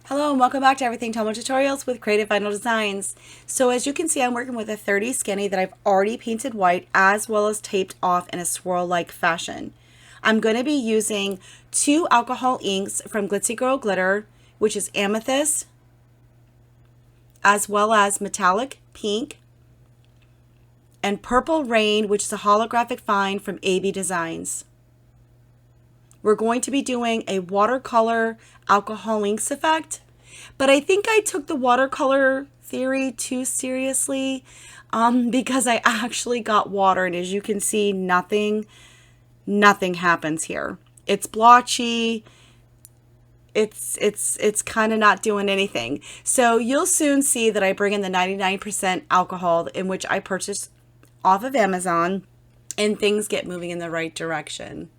Hello and welcome back to Everything Tumbler Tutorials with Creative Vinyl Designs. So as you can see, I'm working with a 30 skinny that I've already painted white as well as taped off in a swirl-like fashion. I'm going to be using 2 alcohol inks from Glitzy Girl Glitter, which is Amethyst, as well as Metallic Pink, and Purple Rain, which is a holographic find from AB Designs. We're going to be doing a watercolor alcohol inks effect, but I think I took the watercolor theory too seriously because I actually got water, and as you can see, nothing happens here. It's blotchy. It's kind of not doing anything. So you'll soon see that I bring in the 99% alcohol in which I purchased off of Amazon, and things get moving in the right direction.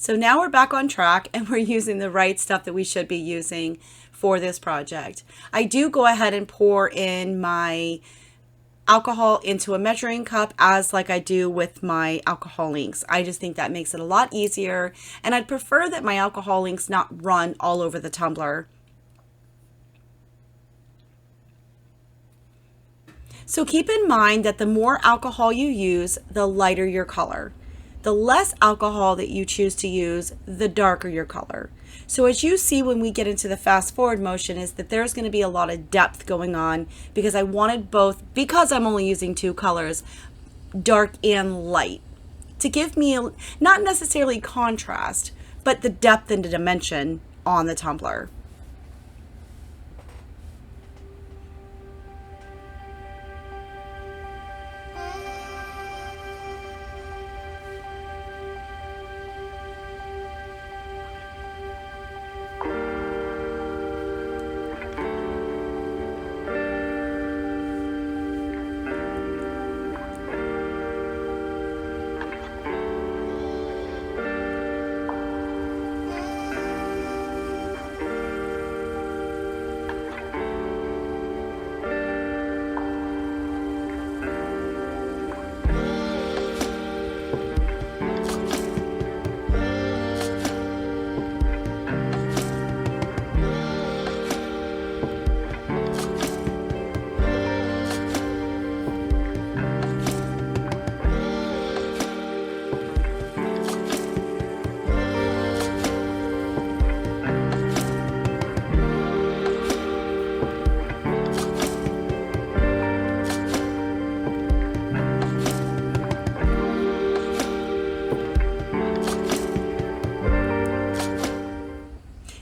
So now we're back on track and we're using the right stuff that we should be using for this project. I do go ahead and pour in my alcohol into a measuring cup as like I do with my alcohol inks. I just think that makes it a lot easier, and I'd prefer that my alcohol inks not run all over the tumbler. So keep in mind that the more alcohol you use, the lighter your color. The less alcohol that you choose to use, the darker your color. So as you see when we get into the fast forward motion is that there's going to be a lot of depth going on because I wanted both, because I'm only using 2 colors, dark and light, to give me not necessarily contrast, but the depth and the dimension on the tumbler.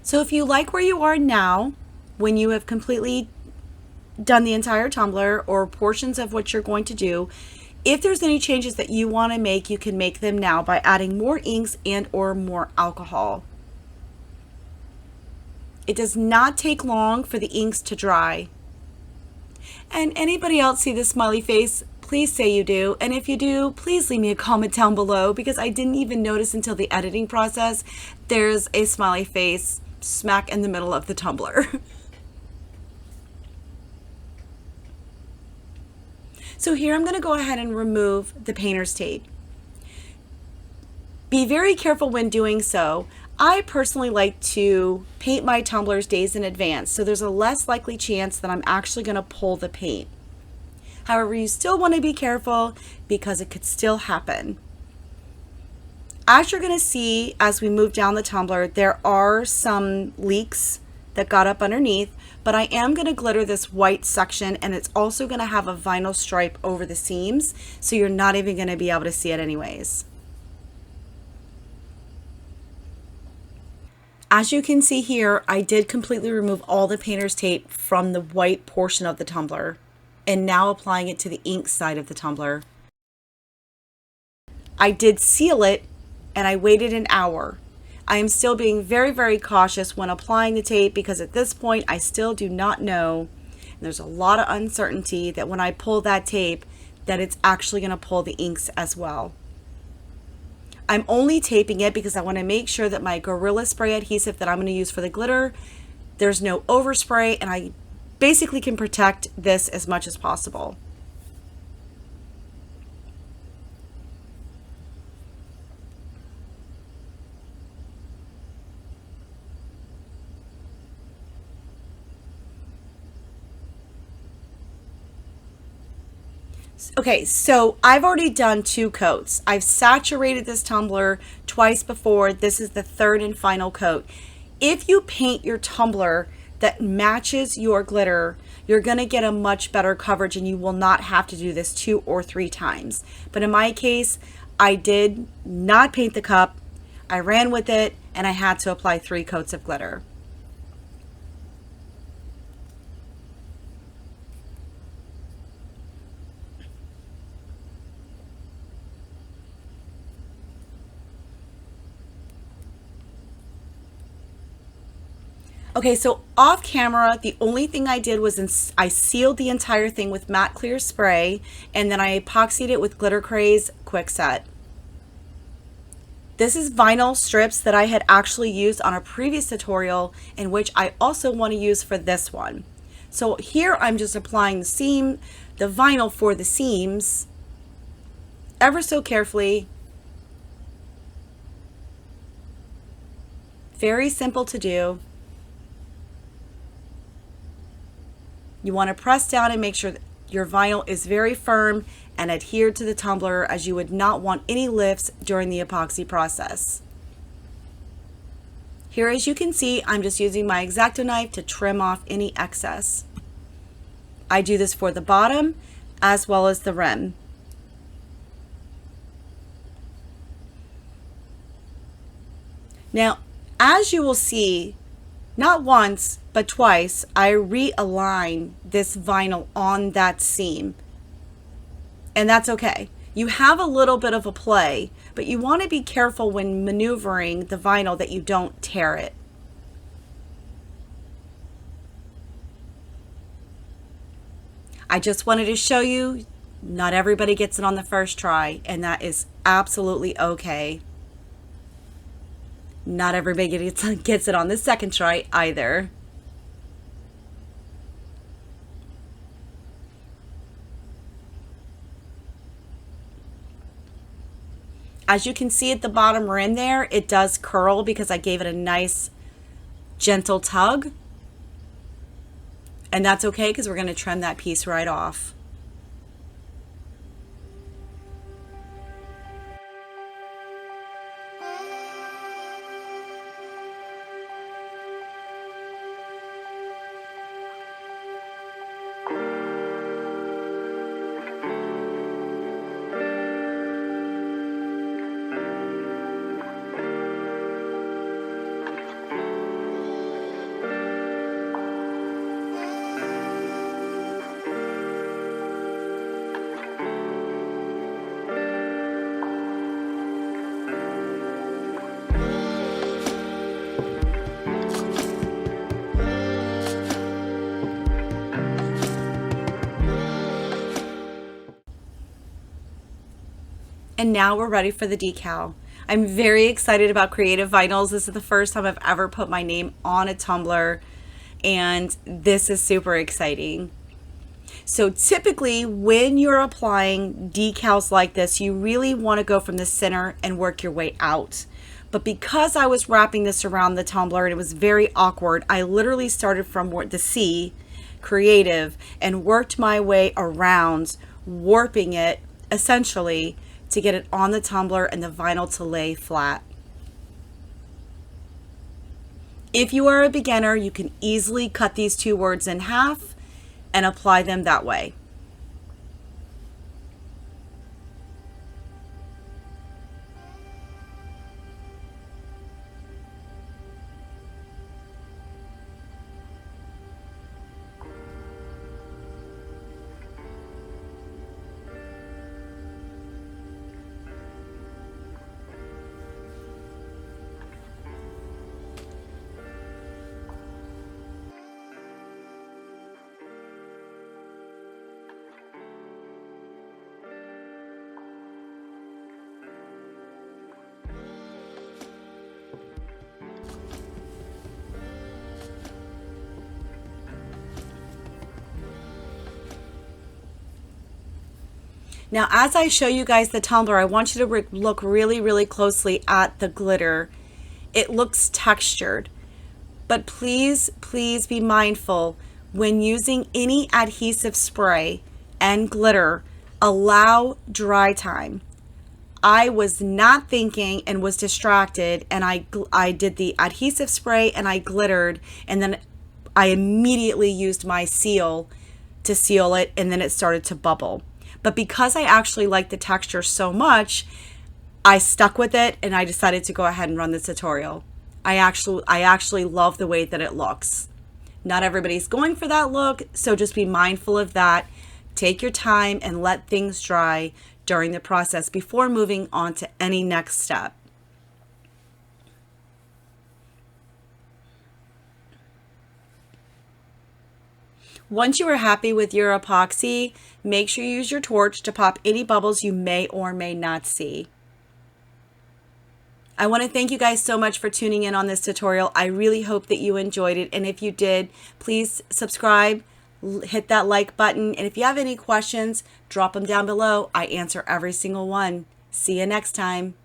So if you like where you are now, when you have completely done the entire tumbler or portions of what you're going to do, if there's any changes that you want to make, you can make them now by adding more inks and or more alcohol. It does not take long for the inks to dry. And anybody else see this smiley face? Please say you do. And if you do, please leave me a comment down below, because I didn't even notice until the editing process there's a smiley face smack in the middle of the tumbler. So here I'm going to go ahead and remove the painter's tape. Be very careful when doing so. I personally like to paint my tumblers days in advance, so there's a less likely chance that I'm actually going to pull the paint. However, you still want to be careful because it could still happen. As you're going to see as we move down the tumbler, there are some leaks that got up underneath, but I am going to glitter this white section, and it's also going to have a vinyl stripe over the seams, so you're not even going to be able to see it anyways. As you can see here, I did completely remove all the painter's tape from the white portion of the tumbler, and now applying it to the ink side of the tumbler. I did seal it, and I waited an hour. I am still being very, very cautious when applying the tape because at this point I still do not know, and there's a lot of uncertainty that when I pull that tape that it's actually going to pull the inks as well. I'm only taping it because I want to make sure that my Gorilla Spray adhesive that I'm going to use for the glitter, there's no overspray, and I basically can protect this as much as possible. Okay, so I've already done 2 coats. I've saturated this tumbler twice before. This is the third and final coat. If you paint your tumbler that matches your glitter, you're going to get a much better coverage and you will not have to do this 2 or 3 times. But in my case, I did not paint the cup. I ran with it and I had to apply 3 coats of glitter. Okay, so off camera, the only thing I did was I sealed the entire thing with matte clear spray, and then I epoxied it with Glitter Craze Quick Set. This is vinyl strips that I had actually used on a previous tutorial, in which I also want to use for this one. So here I'm just applying the vinyl for the seams, ever so carefully. Very simple to do. You want to press down and make sure that your vinyl is very firm and adhered to the tumbler, as you would not want any lifts during the epoxy process. Here, as you can see, I'm just using my X-Acto knife to trim off any excess. I do this for the bottom as well as the rim. Now, as you will see, not once, but twice, I realign this vinyl on that seam. And that's okay. You have a little bit of a play, but you want to be careful when maneuvering the vinyl that you don't tear it. I just wanted to show you, not everybody gets it on the first try, and that is absolutely okay. Not everybody gets it on the second try either. As you can see at the bottom rim there, it does curl because I gave it a nice gentle tug. And that's okay, because we're going to trim that piece right off. And now we're ready for the decal. I'm very excited about Creative Vinyls. This is the first time I've ever put my name on a tumbler, and this is super exciting. So typically when you're applying decals like this, you really want to go from the center and work your way out. But because I was wrapping this around the tumbler and it was very awkward, I literally started from the C, Creative, and worked my way around, warping it essentially to get it on the tumbler and the vinyl to lay flat. If you are a beginner, you can easily cut these 2 words in half and apply them that way. Now, as I show you guys the tumbler, I want you to look really, really closely at the glitter. It looks textured, but please, please be mindful when using any adhesive spray and glitter, allow dry time. I was not thinking and was distracted, and I did the adhesive spray and I glittered, and then I immediately used my seal to seal it, and then it started to bubble. But because I actually like the texture so much, I stuck with it and I decided to go ahead and run this tutorial. I actually love the way that it looks. Not everybody's going for that look, so just be mindful of that. Take your time and let things dry during the process before moving on to any next step. Once you are happy with your epoxy, make sure you use your torch to pop any bubbles you may or may not see. I want to thank you guys so much for tuning in on this tutorial. I really hope that you enjoyed it, and if you did, please subscribe, hit that like button, and if you have any questions, drop them down below. I answer every single one. See you next time.